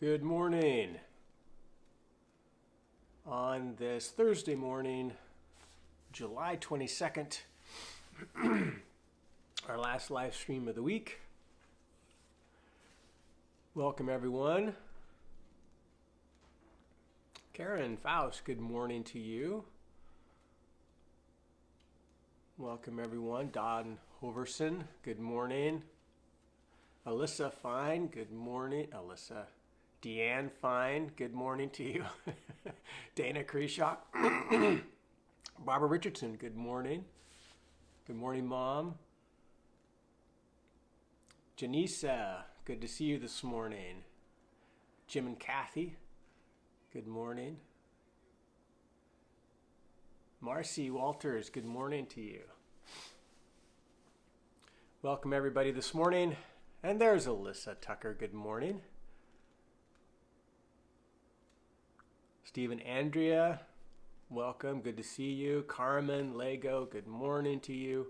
Good morning. On this Thursday morning, July 22nd, our last live stream of the week. Welcome, everyone. Karen Faust, good morning to you. Welcome, everyone. Don Hoverson, good morning. Alyssa Fine, good morning. Alyssa. Deanne Fine, good morning to you. Dana Creeshaw. Barbara Richardson, good morning. Good morning, Mom. Janisa, good to see you this morning. Jim and Kathy, good morning. Marcy Walters, good morning to you. Welcome, everybody, this morning. And there's Alyssa Tucker, good morning. Stephen Andrea, welcome, good to see you. Carmen Lego, good morning to you.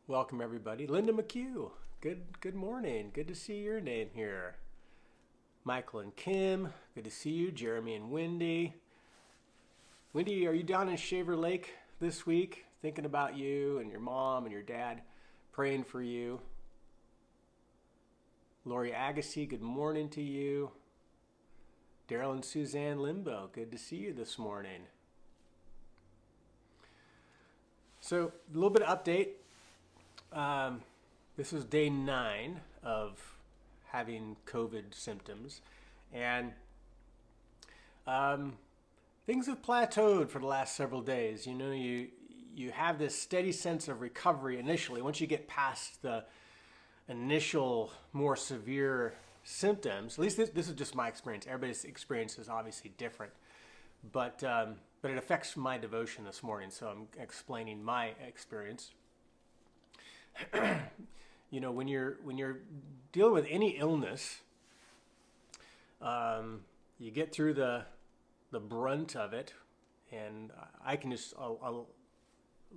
Welcome, everybody. Linda McHugh, good morning. Good to see your name here. Michael and Kim, good to see you. Jeremy and Wendy. Wendy, are you down in Shaver Lake this week? Thinking about you and your mom and your dad, praying for you. Lori Agassi, good morning to you. Daryl and Suzanne Limbo, good to see you this morning. So, a little bit of update. This is day 9 of having COVID symptoms, and things have plateaued for the last several days. You know, you have this steady sense of recovery initially. Once you get past the initial, more severe symptoms, at least this is just my experience. Everybody's experience is obviously different, but it affects my devotion this morning, so I'm explaining my experience. You know, when you're dealing with any illness, you get through the brunt of it, and I can just I'll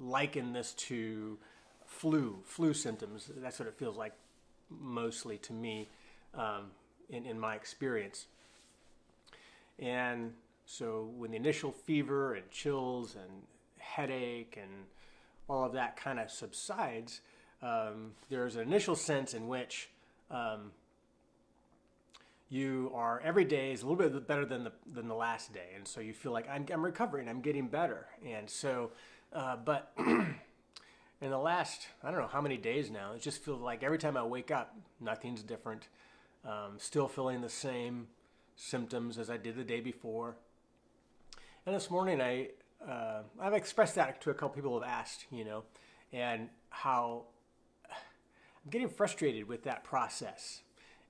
liken this to flu symptoms. That's what it feels like mostly to me, in my experience. And so when the initial fever and chills and headache and all of that kind of subsides, there's an initial sense in which you are, every day is a little bit better than the last day, and so you feel like I'm recovering, I'm getting better. And so, but in the last, I don't know how many days now, it just feels like every time I wake up, nothing's different. Still feeling the same symptoms as I did the day before. And this morning, I've expressed that to a couple people who have asked, you know, and how I'm getting frustrated with that process.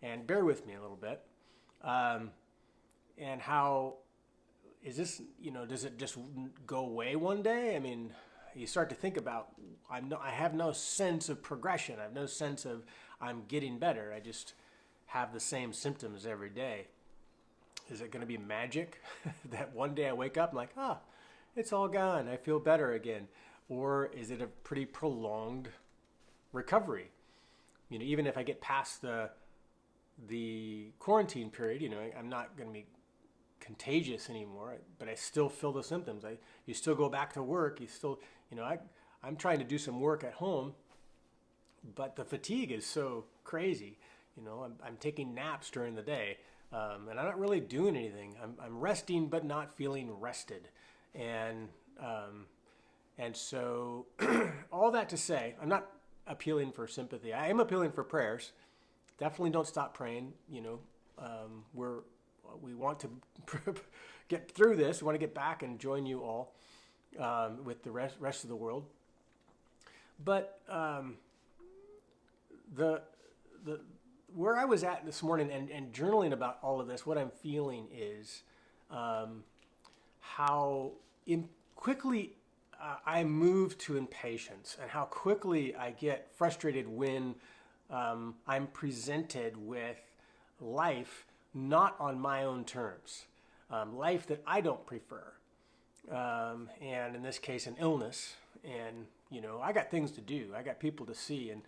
And bear with me a little bit. And how is this, you know, does it just go away one day? I mean, you start to think about, I have no sense of progression. I have no sense of I'm getting better. I just have the same symptoms every day. Is it going to be magic that one day I wake up and I'm like, it's all gone, I feel better again? Or is it a pretty prolonged recovery? You know, even if I get past the quarantine period, you know, I'm not going to be contagious anymore, but I still feel the symptoms. You still go back to work. You still, you know, I'm trying to do some work at home, but the fatigue is so crazy. You know, I'm taking naps during the day, and I'm not really doing anything. I'm resting, but not feeling rested, and so all that to say, I'm not appealing for sympathy. I am appealing for prayers. Definitely don't stop praying. You know, we want to get through this. We want to get back and join you all with the rest of the world. But the where I was at this morning and journaling about all of this, what I'm feeling is how quickly I move to impatience, and how quickly I get frustrated when I'm presented with life not on my own terms, life that I don't prefer, and in this case, an illness. And you know, I got things to do, I got people to see, and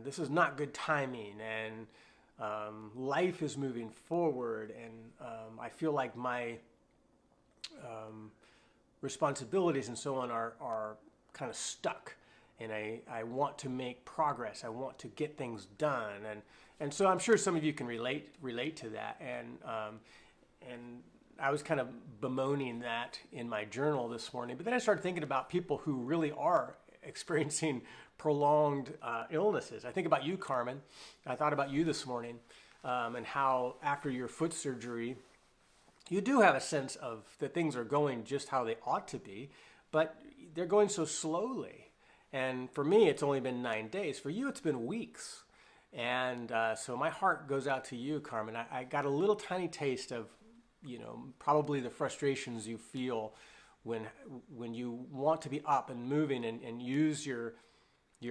this is not good timing, and Life is moving forward, and I feel like my responsibilities and so on are kind of stuck. And I want to make progress. I want to get things done, and so I'm sure some of you can relate to that. And I was kind of bemoaning that in my journal this morning. But then I started thinking about people who really are experiencing prolonged illnesses. I think about you, Carmen. I thought about you this morning, and how after your foot surgery, you do have a sense of that things are going just how they ought to be, but they're going so slowly. And for me, it's only been 9 days. For you, it's been weeks. And so my heart goes out to you, Carmen. I got a little tiny taste of, probably the frustrations you feel when you want to be up and moving and use your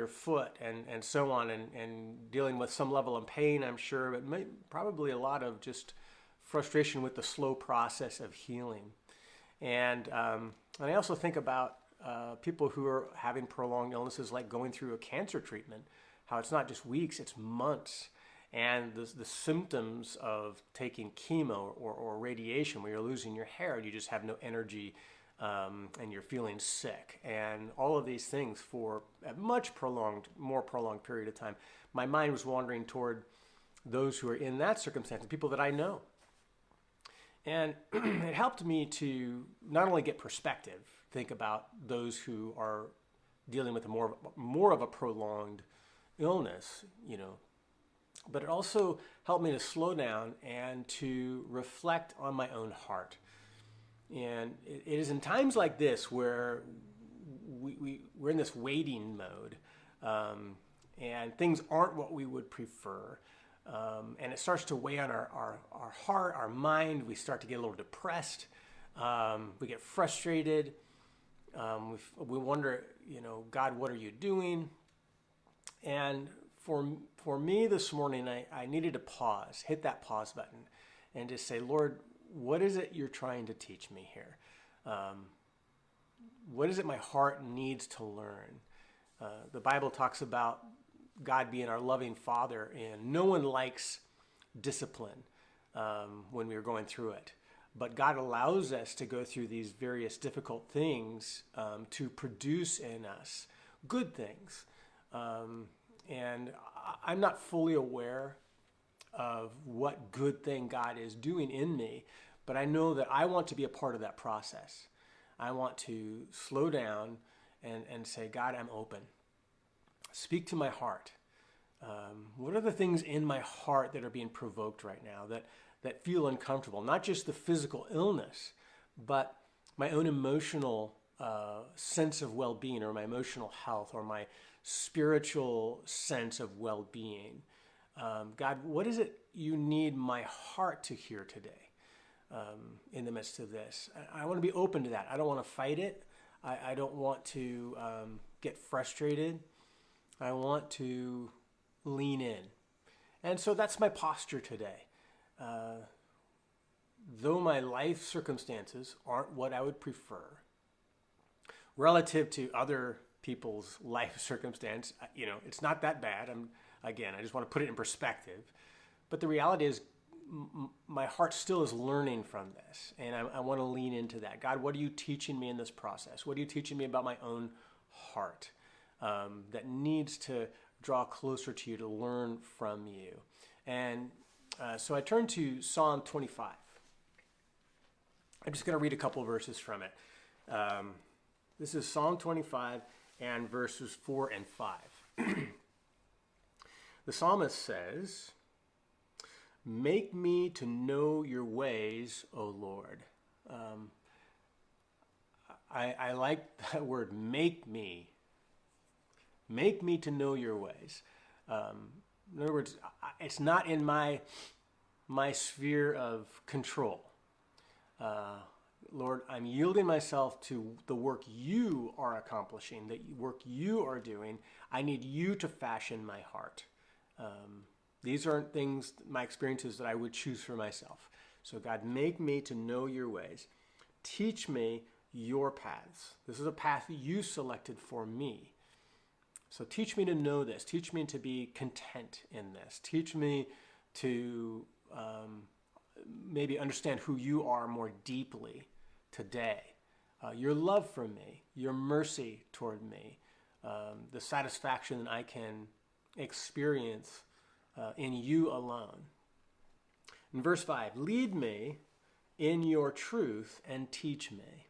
foot and so on, and dealing with some level of pain, I'm sure, but probably a lot of just frustration with the slow process of healing. And I also think about people who are having prolonged illnesses, like going through a cancer treatment, how it's not just weeks, it's months. And the symptoms of taking chemo or radiation, where you're losing your hair and you just have no energy, and you're feeling sick, and all of these things for a more prolonged period of time. My mind was wandering toward those who are in that circumstance, people that I know. And it helped me to not only get perspective, think about those who are dealing with more of a prolonged illness, but it also helped me to slow down and to reflect on my own heart. And it is in times like this where we're in this waiting mode, and things aren't what we would prefer. And it starts to weigh on our heart, our mind. We start to get a little depressed. We get frustrated. We wonder, God, what are you doing? And for me this morning, I needed to pause, hit that pause button, and just say, Lord, what is it you're trying to teach me here? What is it my heart needs to learn? The Bible talks about God being our loving Father, and no one likes discipline when we are going through it. But God allows us to go through these various difficult things to produce in us good things. And I'm not fully aware of what good thing God is doing in me, but I know that I want to be a part of that process. I want to slow down and say, God, I'm open. Speak to my heart. What are the things in my heart that are being provoked right now that feel uncomfortable? Not just the physical illness, but my own emotional sense of well-being, or my emotional health, or my spiritual sense of well-being. God, what is it you need my heart to hear today in the midst of this? I want to be open to that. I don't want to fight it. I don't want to get frustrated. I want to lean in. And so that's my posture today. Though my life circumstances aren't what I would prefer, relative to other people's life circumstance, it's not that bad. I just want to put it in perspective. But the reality is, my heart still is learning from this, and I want to lean into that. God, what are you teaching me in this process? What are you teaching me about my own heart that needs to draw closer to you, to learn from you? And so I turn to Psalm 25. I'm just going to read a couple verses from it. This is Psalm 25 and verses 4 and 5. The psalmist says, "Make me to know your ways, O Lord." I like that word, make me. Make me to know your ways. In other words, it's not in my sphere of control. Lord, I'm yielding myself to the work you are accomplishing, the work you are doing. I need you to fashion my heart. These aren't things, my experiences, that I would choose for myself. So God, make me to know your ways. Teach me your paths. This is a path you selected for me. So teach me to know this. Teach me to be content in this. Teach me to maybe understand who you are more deeply today. Your love for me, your mercy toward me, the satisfaction that I can experience in you alone. In verse 5, lead me in your truth and teach me.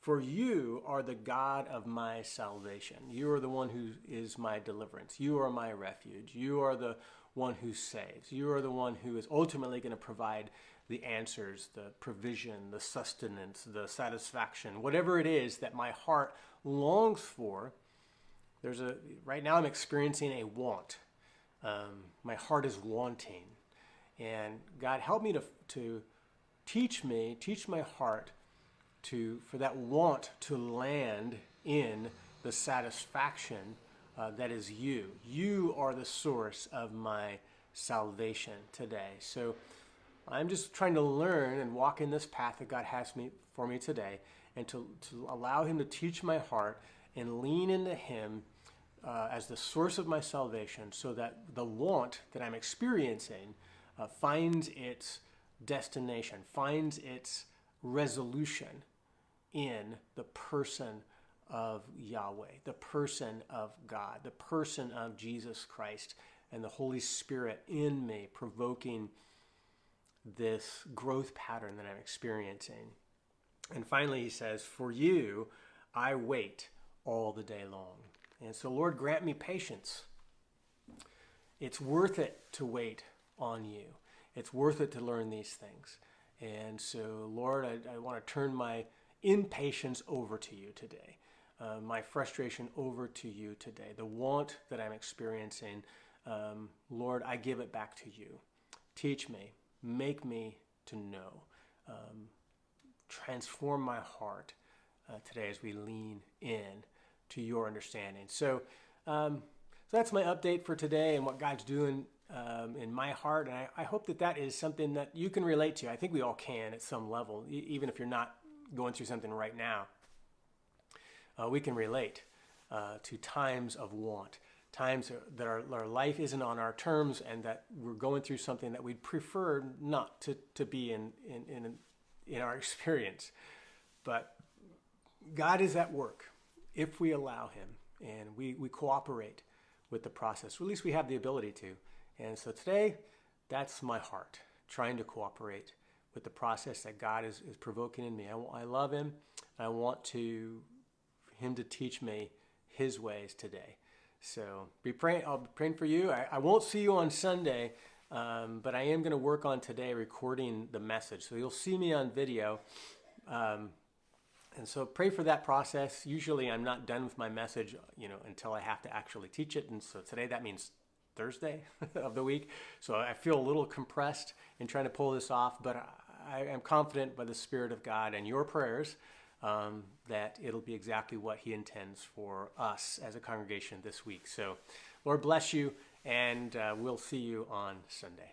For you are the God of my salvation. You are the one who is my deliverance. You are my refuge. You are the one who saves. You are the one who is ultimately going to provide the answers, the provision, the sustenance, the satisfaction, whatever it is that my heart longs for. Right now I'm experiencing a want. My heart is wanting. And God, help me to teach my heart for that want to land in the satisfaction that is you. You are the source of my salvation today. So I'm just trying to learn and walk in this path that God has for me today, and to allow him to teach my heart and lean into him as the source of my salvation, so that the want that I'm experiencing finds its destination, finds its resolution in the person of Yahweh, the person of God, the person of Jesus Christ, and the Holy Spirit in me, provoking this growth pattern that I'm experiencing. And finally, he says, for you, I wait all the day long. And so, Lord, grant me patience. It's worth it to wait on you. It's worth it to learn these things. And so, Lord, I want to turn my impatience over to you today, my frustration over to you today, the want that I'm experiencing. Lord, I give it back to you. Teach me, make me to know, transform my heart today as we lean in to your understanding. So that's my update for today and what God's doing in my heart. And I hope that is something that you can relate to. I think we all can at some level, even if you're not going through something right now. We can relate to times of want, times that our life isn't on our terms, and that we're going through something that we'd prefer not to be in our experience. But God is at work if we allow him, and we cooperate with the process, or at least we have the ability to. And so today, that's my heart, trying to cooperate with the process that God is provoking in me. I love him. I want him to teach me his ways today. So I'll be praying for you. I won't see you on Sunday, but I am going to work on today recording the message. So you'll see me on video. And so pray for that process. Usually I'm not done with my message, until I have to actually teach it. And so today that means Thursday of the week. So I feel a little compressed in trying to pull this off, but I am confident by the Spirit of God and your prayers that it'll be exactly what he intends for us as a congregation this week. So Lord bless you, and we'll see you on Sunday.